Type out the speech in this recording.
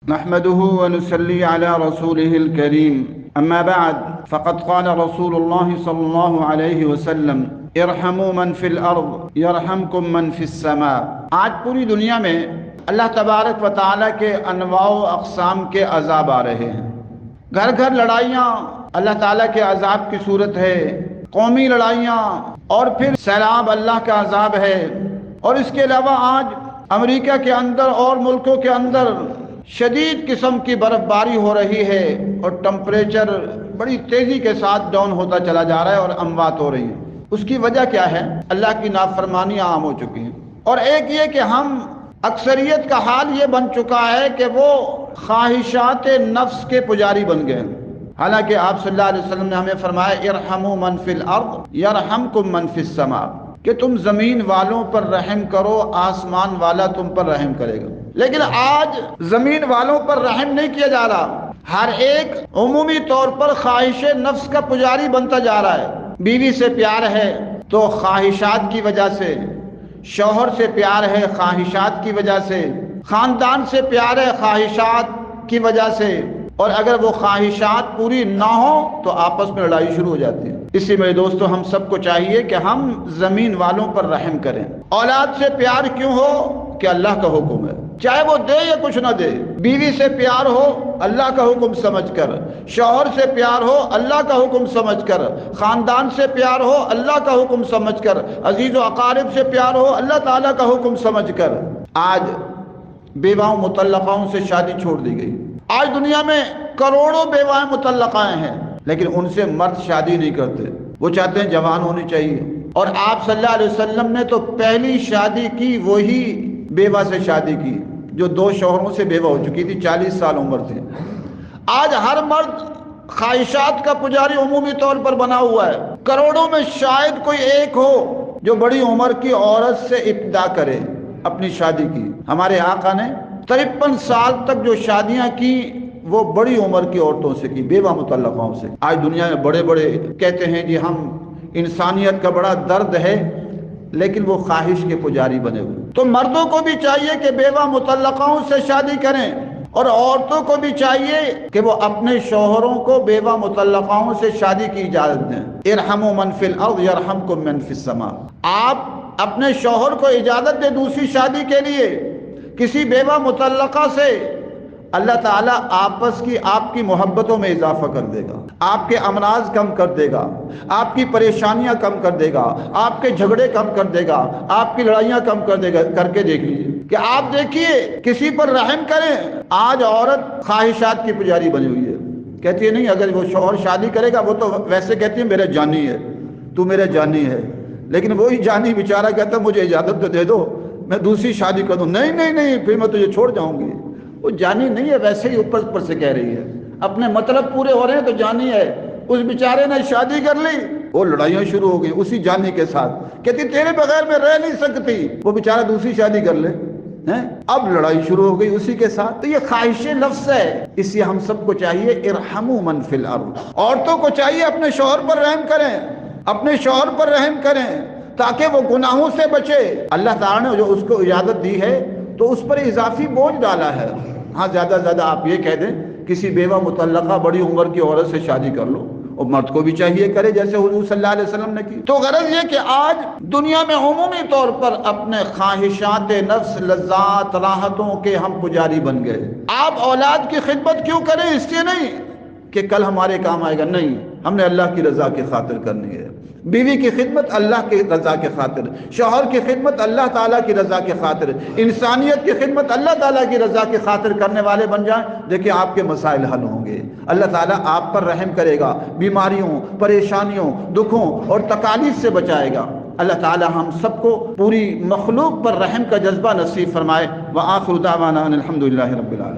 نحمده ونصلي على رسوله الكريم أما بعد فقد قال رسول الله صلى الله عليه وسلم ارحموا من في الأرض يرحمكم من في السماء۔ آج پوری دنیا میں اللہ تبارک و تعالیٰ کے انواع و اقسام کے عذاب آ رہے ہیں۔ گھر گھر لڑائیاں اللہ تعالیٰ کے عذاب کی صورت ہے، قومی لڑائیاں، اور پھر سیلاب اللہ کا عذاب ہے۔ اور اس کے علاوہ آج امریکہ کے اندر اور ملکوں کے اندر شدید قسم کی برف باری ہو رہی ہے اور ٹمپریچر بڑی تیزی کے ساتھ ڈاؤن ہوتا چلا جا رہا ہے اور اموات ہو رہی ہیں۔ اس کی وجہ کیا ہے؟ اللہ کی نافرمانیاں عام ہو چکی ہیں، اور ایک یہ کہ ہم اکثریت کا حال یہ بن چکا ہے کہ وہ خواہشات نفس کے پجاری بن گئے ہیں۔ حالانکہ آپ صلی اللہ علیہ وسلم نے ہمیں فرمایا ارحموا من فی الارض یرحمکم من فی السماء، کہ تم زمین والوں پر رحم کرو، آسمان والا تم پر رحم کرے گا۔ لیکن آج زمین والوں پر رحم نہیں کیا جا رہا، ہر ایک عمومی طور پر خواہش نفس کا پجاری بنتا جا رہا ہے۔ بیوی سے پیار ہے تو خواہشات کی وجہ سے، شوہر سے پیار ہے خواہشات کی وجہ سے، خاندان سے پیار ہے خواہشات کی وجہ سے، اور اگر وہ خواہشات پوری نہ ہو تو آپس میں لڑائی شروع ہو جاتی ہے۔ اسی میں دوستو ہم سب کو چاہیے کہ ہم زمین والوں پر رحم کریں۔ اولاد سے پیار کیوں ہو؟ کہ اللہ کا حکم ہے، چاہے وہ دے یا کچھ نہ دے۔ بیوی سے پیار ہو اللہ کا حکم سمجھ کر، شوہر سے پیار ہو اللہ کا حکم سمجھ کر، خاندان سے پیار ہو اللہ کا حکم سمجھ کر، عزیز و اقارب سے پیار ہو اللہ تعالیٰ کا حکم سمجھ کر۔ آج بیواؤں مطلقاؤں سے شادی چھوڑ دی گئی۔ آج دنیا میں کروڑوں بیوائیں مطلقائیں ہیں، لیکن ان سے مرد شادی نہیں کرتے، وہ چاہتے ہیں جوان ہونی چاہیے۔ اور آپ صلی اللہ علیہ وسلم نے تو پہلی شادی کی وہی بیوہ سے شادی کی جو 2 شوہروں سے بیوہ ہو چکی تھی، 40 سال عمر تھی۔ آج ہر مرد خواہشات کا پجاری عمومی طور پر بنا ہوا ہے۔ کروڑوں میں شاید کوئی ایک ہو جو بڑی عمر کی عورت سے ابتدا کرے اپنی شادی کی۔ ہمارے آقا نے 53 سال تک جو شادیاں کی وہ بڑی عمر کی عورتوں سے کی، بیوہ مطلقاؤں سے۔ آج دنیا میں بڑے بڑے کہتے ہیں جی ہم انسانیت کا بڑا درد ہے، لیکن وہ خواہش کے پجاری بنے ہوئے۔ تو مردوں کو بھی چاہیے کہ بیوہ مطلقاؤں سے شادی کریں، اور عورتوں کو بھی چاہیے کہ وہ اپنے شوہروں کو بیوہ مطلقاؤں سے شادی کی اجازت دیں۔ ارحموا من فی الارض یرحمکم من فی السماء۔ آپ اپنے شوہر کو اجازت دیں دوسری شادی کے لیے کسی بیوہ مطلقہ سے، اللہ تعالیٰ آپس کی آپ کی محبتوں میں اضافہ کر دے گا، آپ کے امراض کم کر دے گا، آپ کی پریشانیاں کم کر دے گا، آپ کے جھگڑے کم کر دے گا، آپ کی لڑائیاں کم کر دے گا۔ کر کے دیکھ لیجیے کہ آپ دیکھیے کسی پر رحم کریں۔ آج عورت خواہشات کی پجاری بنی ہوئی ہے، کہتی ہے نہیں اگر وہ شوہر شادی کرے گا وہ تو ویسے کہتی ہے میرا جانی ہے، تو میرا جانی ہے، لیکن وہی جانی بیچارہ کہتا ہے مجھے اجازت تو دے دو میں دوسری شادی کر دوں۔ نہیں نہیں نہیں پھر میں تجھے چھوڑ جاؤں گی۔ وہ جانی نہیں ہے، ویسے ہی اوپر سے کہہ رہی ہے، اپنے مطلب پورے ہو رہے ہیں تو جانی ہے۔ اس بیچارے نے شادی کر لی، وہ لڑائیاں شروع ہو گئی اسی جانی کے ساتھ، کہتی تیرے بغیر میں رہ نہیں سکتی، وہ بیچارہ دوسری شادی کر لے، اب لڑائی شروع ہو گئی اسی کے ساتھ۔ تو یہ خواہش نفس ہے۔ اس لیے ہم سب کو چاہیے ارحموا من فی الارض، عورتوں کو چاہیے اپنے شوہر پر رحم کریں، اپنے شوہر پر رحم کریں تاکہ وہ گناہوں سے بچے۔ اللہ تعالیٰ نے جو اس کو اجازت دی ہے تو اس پر اضافی بوجھ ڈالا ہے۔ ہاں زیادہ زیادہ آپ یہ کہہ دیں کسی بیوہ مطلقہ بڑی عمر کی عورت سے شادی کر لو، اور مرد کو بھی چاہیے کرے جیسے حضور صلی اللہ علیہ وسلم نے کی۔ تو غرض یہ کہ آج دنیا میں عمومی طور پر اپنے خواہشات نفس، لذات، راحتوں کے ہم پجاری بن گئے۔ آپ اولاد کی خدمت کیوں کریں؟ اس لیے نہیں کہ کل ہمارے کام آئے گا، نہیں، ہم نے اللہ کی رضا کی خاطر کرنی ہے۔ بیوی کی خدمت اللہ کی رضا کی خاطر، شوہر کی خدمت اللہ تعالیٰ کی رضا کی خاطر، انسانیت کی خدمت اللہ تعالیٰ کی رضا کی خاطر کرنے والے بن جائیں، دیکھیں آپ کے مسائل حل ہوں گے۔ اللہ تعالیٰ آپ پر رحم کرے گا، بیماریوں، پریشانیوں، دکھوں اور تکالیف سے بچائے گا۔ اللہ تعالیٰ ہم سب کو پوری مخلوق پر رحم کا جذبہ نصیب فرمائے۔ وآخر دعوانا ان الحمد للہ رب العالمین۔